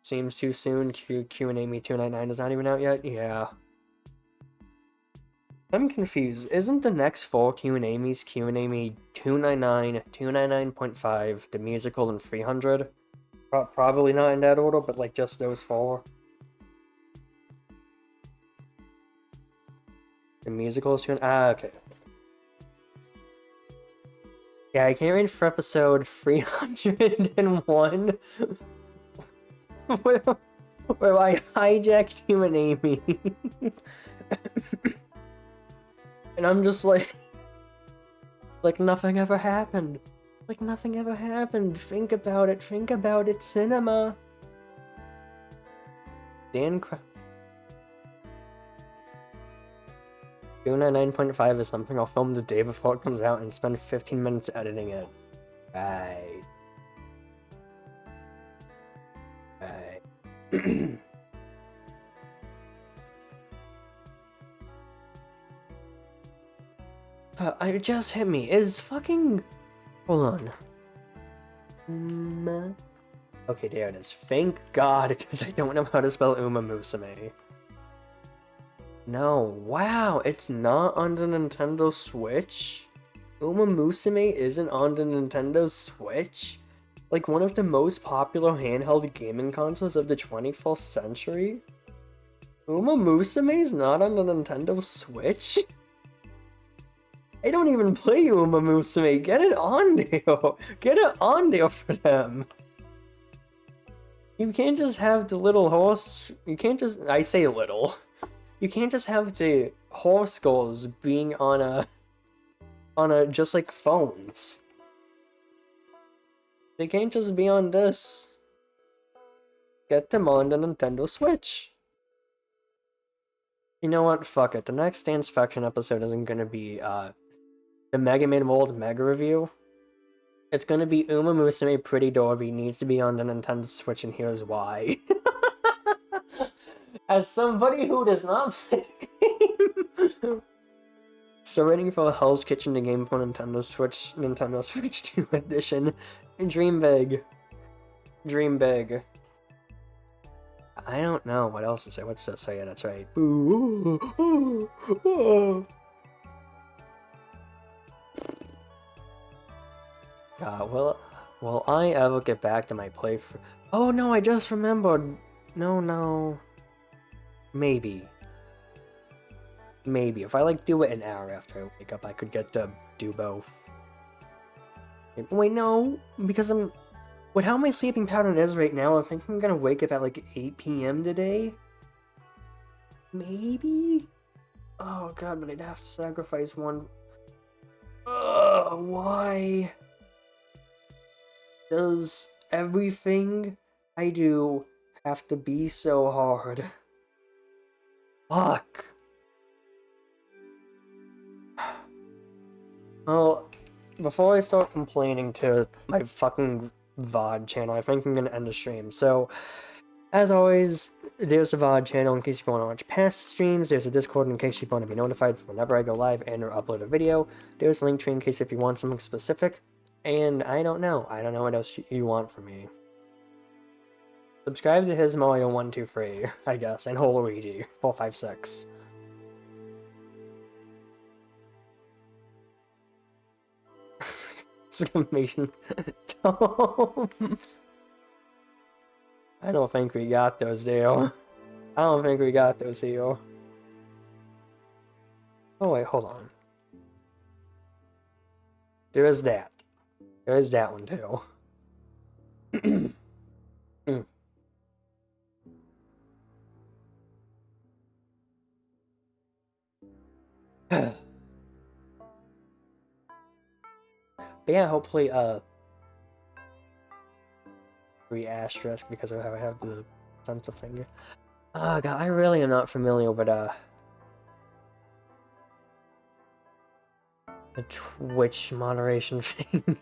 seems too soon, Q&A 299 is not even out yet? Yeah. I'm confused. Isn't the next 4 Q&A's Q&A 299, 299.5, the musical, and 300? Probably not in that order, but like just those 4. The musical is 2... okay. Yeah, I can't wait for episode 301, where I hijacked you and Amy. And I'm just like nothing ever happened. Like nothing ever happened. Think about it, cinema. Dan 299.5 is something I'll film the day before it comes out and spend 15 minutes editing it. Right. But it just hit me. Is fucking... hold on. Okay, there it is. Thank God, because I don't know how to spell Uma Musume. No, wow, it's not on the Nintendo Switch? Uma Musume isn't on the Nintendo Switch? Like one of the most popular handheld gaming consoles of the 21st century? Uma Musume's not on the Nintendo Switch? I don't even play Uma Musume, get it on there! Get it on there for them! You can't just have the little horse, you can't just, I say little. You can't just have the horse skulls being on a, just like phones. They can't just be on this. Get them on the Nintendo Switch. You know what, fuck it. The next Inspection episode isn't gonna be, the Mega Man World Mega Review. It's gonna be Uma Musume Pretty Dorby needs to be on the Nintendo Switch and here's why. As somebody who does not play the game. So waiting for Hell's Kitchen, the game for Nintendo Switch 2 edition. Dream big. Dream big. I don't know what else to say. What's to say? Yeah, that's right. Boo. God, will I ever get back to my playthrough? Oh no, I just remembered. No. Maybe. If I like do it an hour after I wake up, I could get to do both. Wait, no, because with how my sleeping pattern is right now, I think I'm gonna wake up at like 8 PM today. Maybe? Oh god, but I'd have to sacrifice one. Why? Does everything I do have to be so hard? Fuck. Well, before I start complaining to my fucking VOD channel, I think I'm gonna end the stream. So, as always, there's the VOD channel in case you want to watch past streams. There's a Discord in case you want to be notified whenever I go live and or upload a video. There's a link tree in case if you want something specific. And I don't know what else you want from me. Subscribe to his Mario 123, I guess, and Luigi 456. Exclamation Tom. I don't think we got those, Dale. I don't think we got those here. Oh wait, hold on. There is that. There is that one too. But yeah, hopefully, 3 asterisk because of how I have the sensor finger. Oh god, I really am not familiar with, the Twitch moderation thing.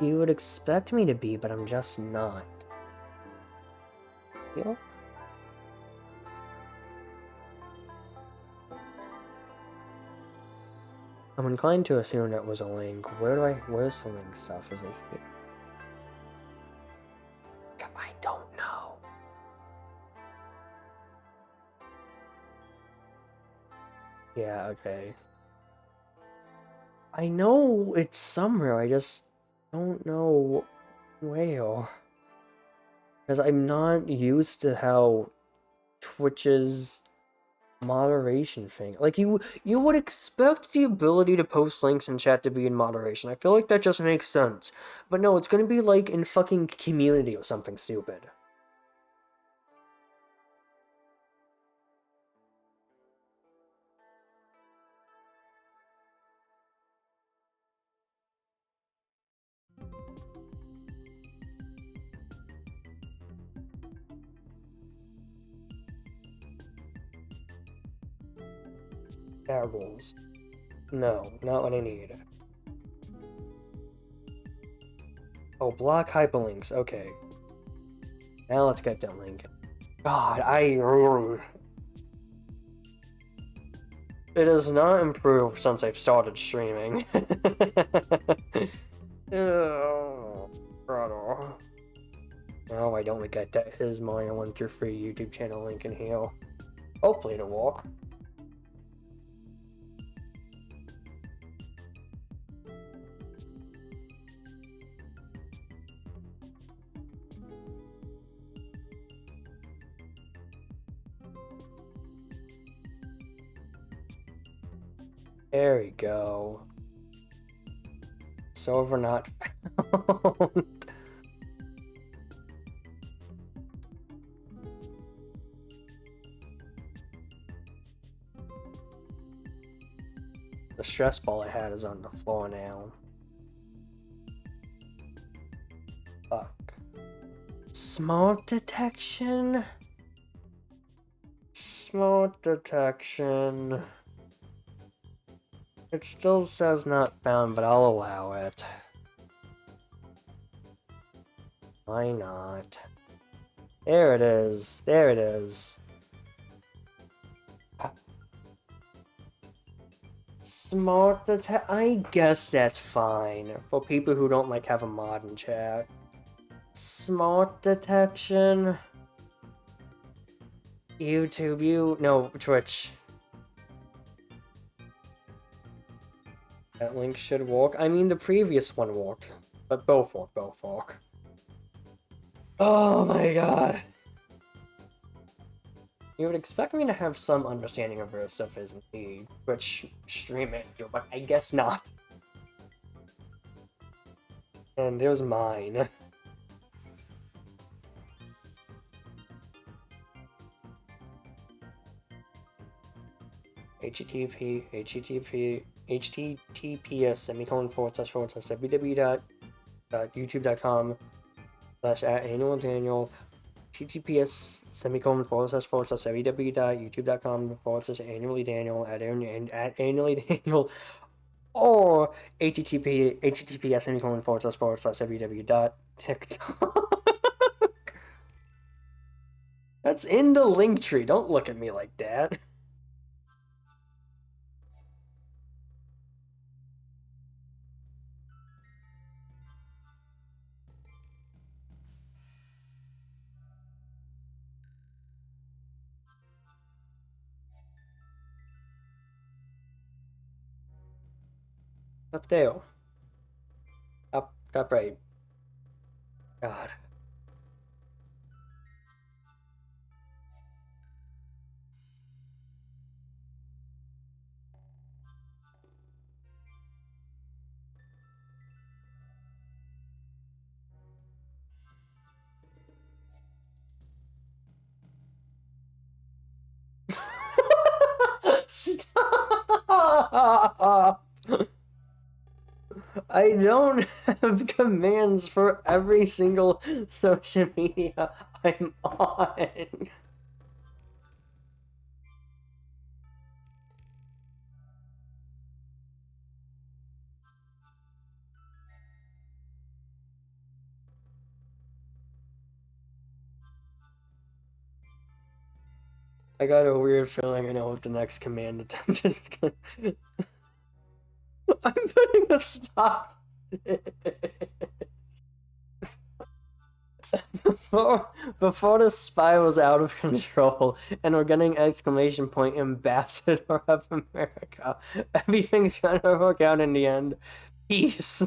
You would expect me to be, but I'm just not. Yeah. I'm inclined to assume that was a link. Where's the link stuff? Is it here? I don't know. Yeah, okay. I know it's somewhere, I just don't know where. Because I'm not used to how Twitch's moderation thing. Like, you would expect the ability to post links in chat to be in moderation. I feel like that just makes sense. But no, it's gonna be like in fucking community or something stupid. That rules. No, not what I need. Oh, block hyperlinks. Okay. Now let's get that link. God, it has not improved since I've started streaming. Oh, brother. No, I don't get that his Mario 1 through 3 YouTube channel link in here. Hopefully it'll work. There we go. Silver not found. The stress ball I had is on the floor now. Fuck. Smoke detection? Smoke detection. It still says not found, but I'll allow it. Why not? There it is. There it is. Smart detect. I guess that's fine for people who don't like have a mod in chat. Smart detection. YouTube, no, Twitch. That link should work. I mean, the previous one worked, but both work. Oh my god. You would expect me to have some understanding of where stuff is in the Twitch stream manager, but I guess not. And there's mine. https://www.youtube.com/@AnnualDaniel https://www.youtube.com/@AnnualDaniel or https://www.tiktok. That's in the link tree. Don't look at me like that. Up there. Up right. God. Stop. I don't have commands for every single social media I'm on. I got a weird feeling I know what the next command attempt is gonna... I'm putting a stop. Before the spirals out of control and we're getting exclamation point ambassador of America, everything's gonna work out in the end. Peace.